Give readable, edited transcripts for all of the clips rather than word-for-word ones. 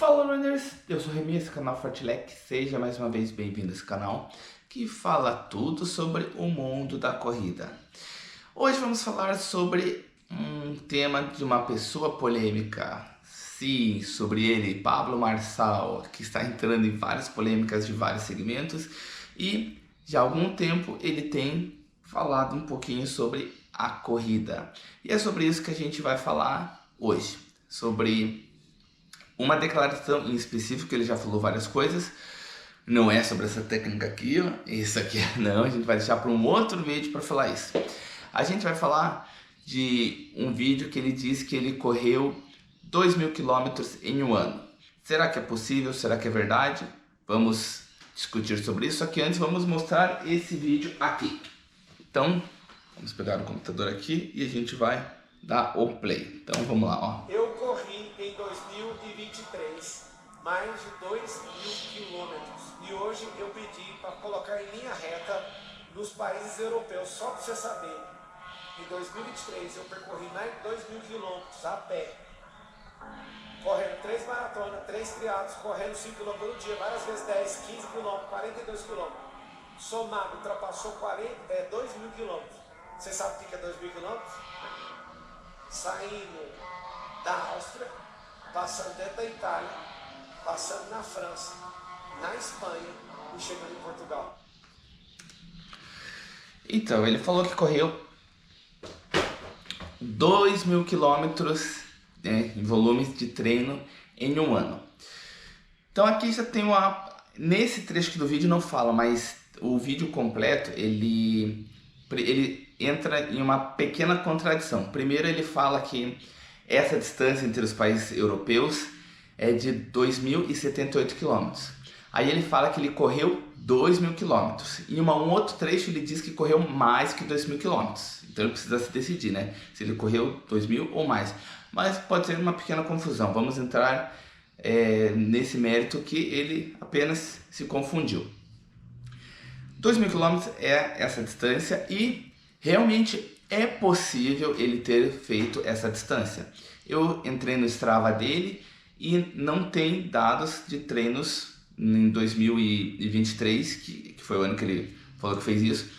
Fala runners, eu sou o Remy, esse canal Fartlek, seja mais uma vez bem-vindo a esse canal que fala tudo sobre o mundo da corrida. Hoje vamos falar sobre um tema de uma pessoa polêmica, sim, sobre ele, Pablo Marçal, que está entrando em várias polêmicas de vários segmentos e já há algum tempo ele tem falado um pouquinho sobre a corrida. E é sobre isso que a gente vai falar hoje, sobre uma declaração em específico. Ele já falou várias coisas, não é sobre essa técnica aqui, ó. Isso aqui não, a gente vai deixar para um outro vídeo para falar isso. A gente vai falar de um vídeo que ele disse que ele correu 2.000 quilômetros em um ano. Será que é possível? Será que é verdade? Vamos discutir sobre isso, só que antes vamos mostrar esse vídeo aqui. Então, vamos pegar o computador aqui e a gente vai dar o play. Então vamos lá, ó. Eu corri em 2023 mais de 2.000 quilômetros e hoje eu pedi para colocar em linha reta nos países europeus, só para você saber. Em 2023 eu percorri mais de 2.000 quilômetros a pé, correndo 3 maratonas, 3 triatlos, correndo 5 km por dia, várias vezes 10, 15 km, 42 km. Somado, ultrapassou 2.000 quilômetros. Você sabe o que é 2.000 quilômetros? Saindo da Áustria, passando dentro da Itália, passando na França, na Espanha e chegando em Portugal. Então, ele falou que correu 2.000 quilômetros, né, em volumes de treino em um ano. Então aqui já tem uma... Nesse trecho do vídeo não fala, mas o vídeo completo ele entra em uma pequena contradição. Primeiro ele fala que essa distância entre os países europeus é de 2.078 km. Aí ele fala que ele correu 2.000 km. Em um outro trecho ele diz que correu mais que 2.000 km. Então ele precisa se decidir, né? Se ele correu 2.000 ou mais. Mas pode ser uma pequena confusão. Vamos entrar nesse mérito que ele apenas se confundiu. 2.000 km é essa distância e realmente é possível ele ter feito essa distância. Eu entrei no Strava dele e não tem dados de treinos em 2023, que foi o ano que ele falou que fez isso.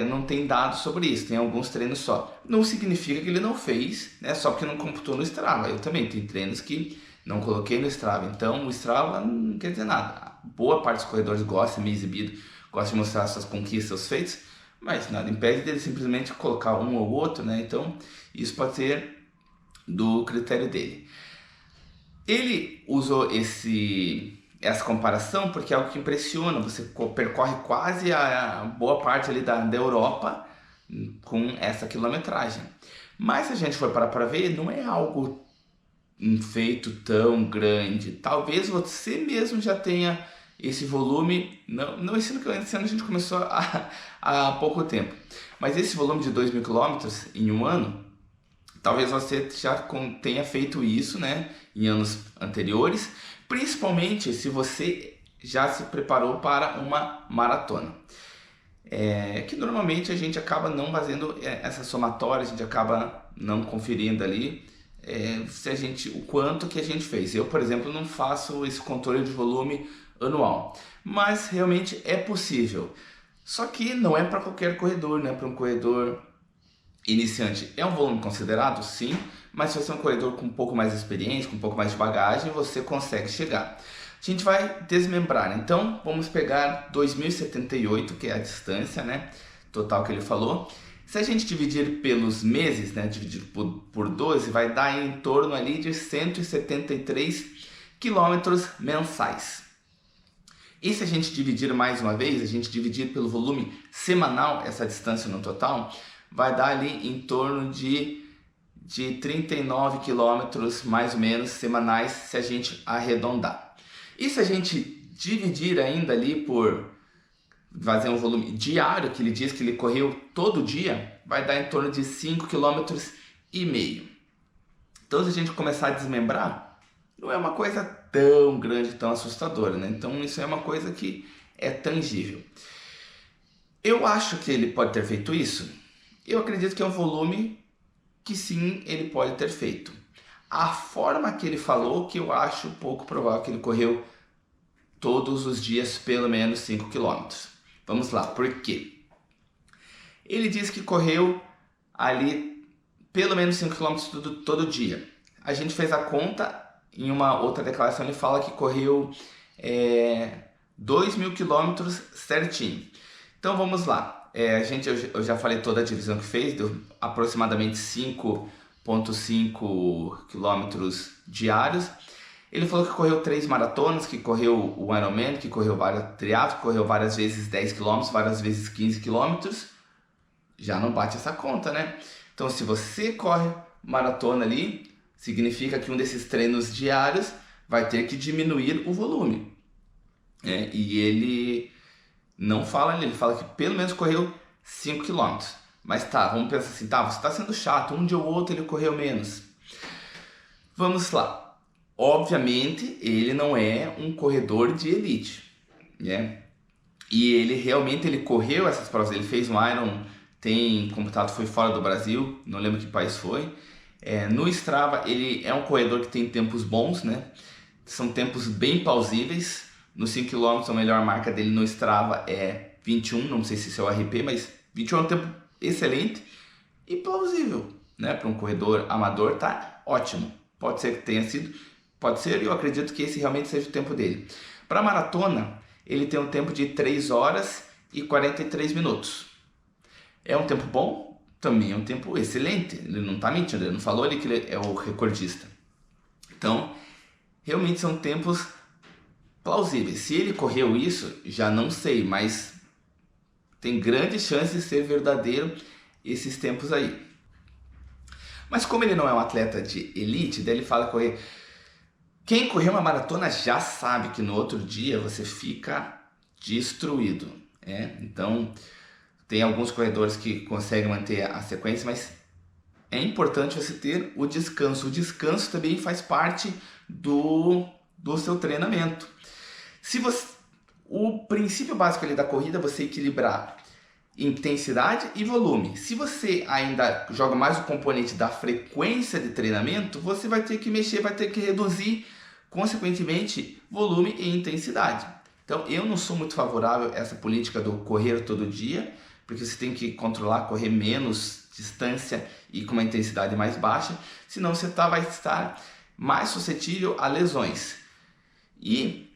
Não tem dados sobre isso, tem alguns treinos só. Não significa que ele não fez, né, só porque não computou no Strava. Eu também tenho treinos que não coloquei no Strava, então o Strava não quer dizer nada. Boa parte dos corredores gosta de me exibir, gosta de mostrar suas conquistas, seus feitos, mas nada impede dele simplesmente colocar um ou outro, né? Então isso pode ser do critério dele. Ele usou essa comparação porque é algo que impressiona. Você percorre quase a boa parte ali da Europa com essa quilometragem. Mas se a gente for parar para ver, não é algo feito tão grande. Talvez você mesmo já tenha esse volume, não esse ano a gente começou há pouco tempo, mas esse volume de 2.000 km em um ano, talvez você já tenha feito isso, né, em anos anteriores, principalmente se você já se preparou para uma maratona. Que normalmente a gente acaba não fazendo essa somatória, a gente acaba não conferindo ali o quanto que a gente fez. Eu, por exemplo, não faço esse controle de volume anual, mas realmente é possível. Só que não é para qualquer corredor, né? Para um corredor iniciante é um volume considerado, sim, mas se você é um corredor com um pouco mais de experiência, com um pouco mais de bagagem, você consegue chegar. A gente vai desmembrar, né? Então vamos pegar 2.078, que é a distância, né, total que ele falou. Se a gente dividir pelos meses, né, dividir por 12, vai dar em torno ali de 173 quilômetros mensais. E se a gente dividir mais uma vez, a gente dividir pelo volume semanal, essa distância no total, vai dar ali em torno de 39 quilômetros mais ou menos semanais, se a gente arredondar. E se a gente dividir ainda ali por fazer um volume diário, que ele diz que ele correu todo dia, vai dar em torno de 5,5 km. Então se a gente começar a desmembrar, não é uma coisa tão grande, tão assustadora, né? Então isso é uma coisa que é tangível. Eu acho que ele pode ter feito isso. Eu acredito que é um volume que sim, ele pode ter feito. a forma que ele falou que eu acho pouco provável que ele correu todos os dias pelo menos 5 km. Vamos lá, por quê? Ele disse que correu ali pelo menos 5 km todo dia. A gente fez a conta, em uma outra declaração ele fala que correu 2.000 km certinho. Então vamos lá, eu já falei toda a divisão que fez, deu aproximadamente 5,5 km diários. Ele falou que correu 3 maratonas, que correu o Ironman, que correu vários triatlos, que correu várias vezes 10 km, várias vezes 15 km. Já não bate essa conta, né? Então se você corre maratona ali, significa que um desses treinos diários vai ter que diminuir o volume. E ele não fala, ele fala que pelo menos correu 5 km. Mas tá, vamos pensar assim, tá, você está sendo chato, um dia ou outro ele correu menos. Vamos lá. Obviamente, ele não é um corredor de elite, né? E ele realmente correu essas provas, ele fez um Iron, tem computado, foi fora do Brasil, não lembro que país foi. No Strava, ele é um corredor que tem tempos bons, né? São tempos bem plausíveis. Nos 5 km, a melhor marca dele no Strava é 21, não sei se isso é o RP, mas 21 é um tempo excelente e plausível, né? Para um corredor amador tá ótimo. Pode ser que tenha sido, pode ser, e eu acredito que esse realmente seja o tempo dele. Para maratona, ele tem um tempo de 3 horas e 43 minutos. É um tempo bom? Também é um tempo excelente. Ele não está mentindo, ele não falou ali que ele é o recordista. Então, realmente são tempos plausíveis. Se ele correu isso, já não sei, mas tem grande chance de ser verdadeiro esses tempos aí. Mas como ele não é um atleta de elite, daí ele fala correr. Quem correu uma maratona já sabe que no outro dia você fica destruído. Então, tem alguns corredores que conseguem manter a sequência, mas é importante você ter o descanso. O descanso também faz parte do seu treinamento. O princípio básico ali da corrida é você equilibrar intensidade e volume. Se você ainda joga mais o componente da frequência de treinamento, você vai ter que mexer, vai ter que reduzir, consequentemente, volume e intensidade. Então, eu não sou muito favorável a essa política do correr todo dia, porque você tem que controlar, correr menos distância e com uma intensidade mais baixa, senão você vai estar mais suscetível a lesões. E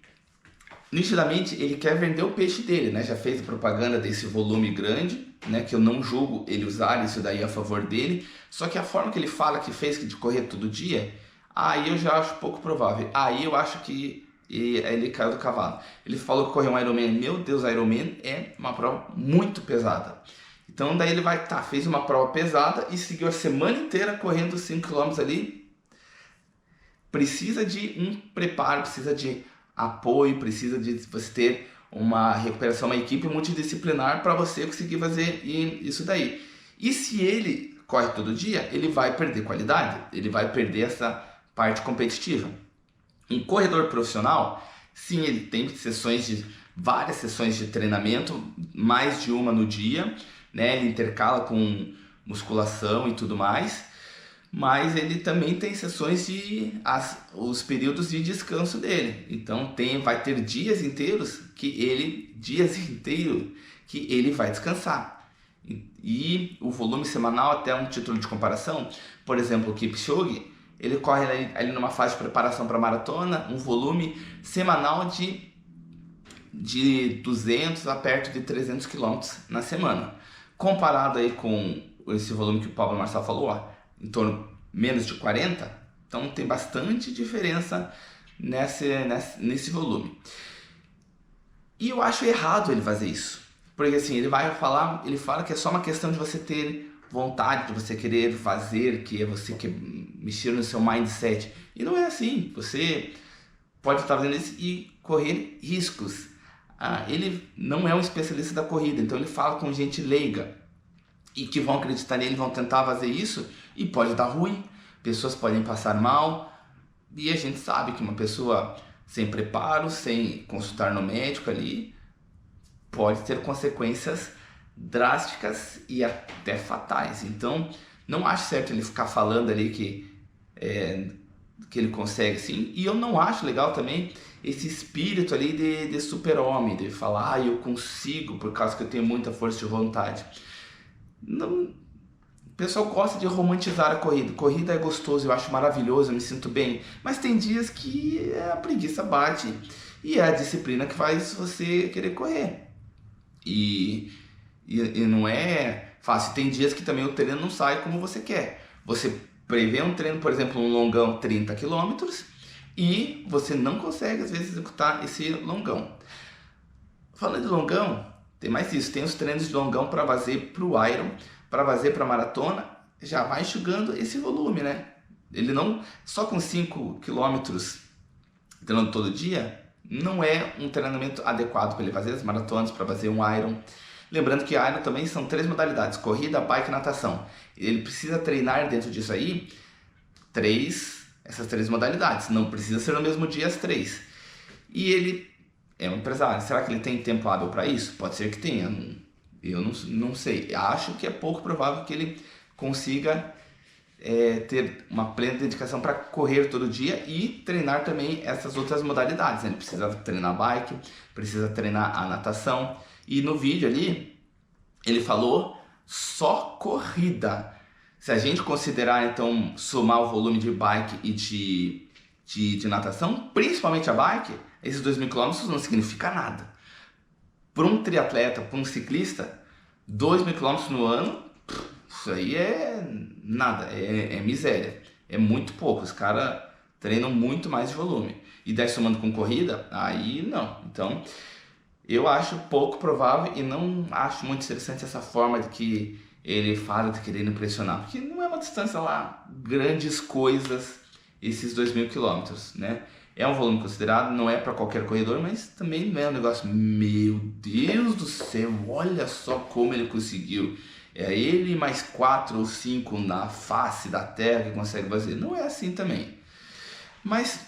nitidamente ele quer vender o peixe dele, né? Já fez propaganda desse volume grande, né? Que eu não julgo ele usar isso daí a favor dele, só que a forma que ele fala que fez de correr todo dia, aí eu já acho pouco provável. Aí eu acho que ele caiu do cavalo. Ele falou que correu um Ironman. Meu Deus, Ironman é uma prova muito pesada. Então daí ele fez uma prova pesada e seguiu a semana inteira correndo 5 km ali. Precisa de um preparo, precisa de apoio, precisa de você ter uma recuperação, uma equipe multidisciplinar para você conseguir fazer isso daí. E se ele corre todo dia, ele vai perder qualidade, ele vai perder essa parte competitiva. Um corredor profissional, sim, ele tem várias sessões de treinamento, mais de uma no dia, né? Ele intercala com musculação e tudo mais, mas ele também tem sessões os períodos de descanso dele. Então vai ter dias inteiros que ele vai descansar. E o volume semanal, até um título de comparação, por exemplo, o Kipchoge, ele corre ali numa fase de preparação para maratona, um volume semanal de 200 a perto de 300 km na semana. Comparado aí com esse volume que o Pablo Marçal falou, em torno menos de 40, então tem bastante diferença nesse volume. E eu acho errado ele fazer isso, porque assim, ele fala que é só uma questão de você ter vontade, de você querer fazer, que é você que mexer no seu mindset. E não é assim. Você pode estar fazendo isso e correr riscos. Ele não é um especialista da corrida, então ele fala com gente leiga e que vão acreditar nele, vão tentar fazer isso e pode dar ruim. Pessoas podem passar mal e a gente sabe que uma pessoa sem preparo, sem consultar no médico ali, pode ter consequências drásticas e até fatais. Então não acho certo ele ficar falando ali que que ele consegue, assim. E eu não acho legal também esse espírito ali de super-homem, de falar, ah, eu consigo por causa que eu tenho muita força de vontade. Não, o pessoal gosta de romantizar a corrida. Corrida é gostoso, eu acho maravilhoso, eu me sinto bem. Mas tem dias que a preguiça bate e é a disciplina que faz você querer correr. E não é fácil. Tem dias que também o treino não sai como você quer. Você prevê um treino, por exemplo, um longão 30 km e você não consegue às vezes executar esse longão. Falando de longão, tem mais isso. Tem os treinos de longão para fazer para o Iron, para fazer para maratona, já vai enxugando esse volume, né? Ele não, só com 5 km treinando todo dia, não é um treinamento adequado para ele fazer as maratonas, para fazer um Iron. Lembrando que Iron também são 3 modalidades, corrida, bike e natação. Ele precisa treinar dentro disso aí essas 3 modalidades, não precisa ser no mesmo dia as 3. E ele é um empresário, será que ele tem tempo hábil para isso? Pode ser que tenha, eu não sei. Acho que é pouco provável que ele consiga ter uma plena dedicação para correr todo dia e treinar também essas outras modalidades. Ele precisa treinar bike, precisa treinar a natação. E no vídeo ali, ele falou só corrida. Se a gente considerar, então, somar o volume de bike e de natação, principalmente a bike, esses 2.000 km não significa nada. Para um triatleta, para um ciclista, 2.000 km no ano, isso aí é nada, é miséria. É muito pouco, os caras treinam muito mais de volume. E daí somando com corrida, aí não. Então, eu acho pouco provável e não acho muito interessante essa forma de que ele fala de querer impressionar. Porque não é uma distância lá, grandes coisas, esses 2.000 km, né? É um volume considerado, não é para qualquer corredor, mas também não é um negócio, meu Deus do céu, olha só como ele conseguiu. É ele mais 4 ou 5 na face da terra que consegue fazer. Não é assim também. Mas,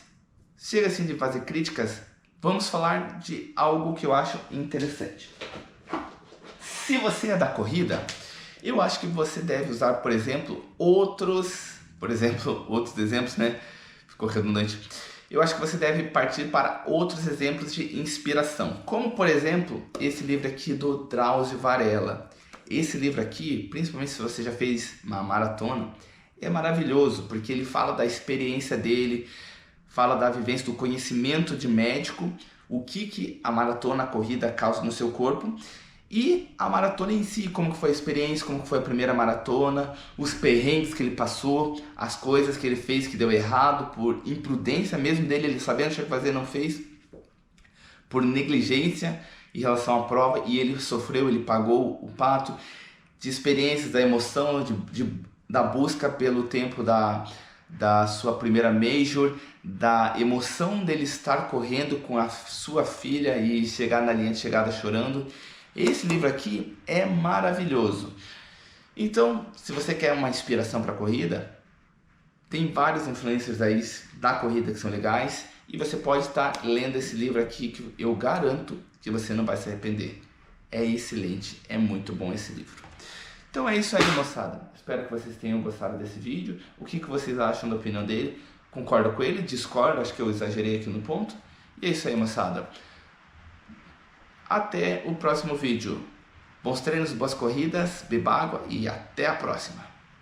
chega assim de fazer críticas, vamos falar de algo que eu acho interessante. Se você é da corrida, eu acho que você deve usar, por exemplo, outros exemplos, né? Ficou redundante. Eu acho que você deve partir para outros exemplos de inspiração. Como, por exemplo, esse livro aqui do Drauzio Varela. Esse livro aqui, principalmente se você já fez uma maratona, é maravilhoso, porque ele fala da experiência dele, fala da vivência, do conhecimento de médico, o que a maratona, a corrida causa no seu corpo, e a maratona em si, como que foi a experiência, como que foi a primeira maratona, os perrengues que ele passou, as coisas que ele fez que deu errado, por imprudência mesmo dele, ele sabendo o que tinha que fazer, não fez, por negligência em relação à prova, e ele sofreu, ele pagou o pato, de experiências, da emoção, da busca pelo tempo da sua primeira major, da emoção dele estar correndo com a sua filha e chegar na linha de chegada chorando. Esse livro aqui é maravilhoso. Então, se você quer uma inspiração para a corrida, tem vários influencers aí da corrida que são legais e você pode estar lendo esse livro aqui que eu garanto que você não vai se arrepender. É excelente, é muito bom esse livro. Então é isso aí, moçada. Espero que vocês tenham gostado desse vídeo. O que vocês acham da opinião dele? Concorda com ele? Discorda? Acho que eu exagerei aqui no ponto. E é isso aí, moçada. Até o próximo vídeo. Bons treinos, boas corridas, beba água e até a próxima.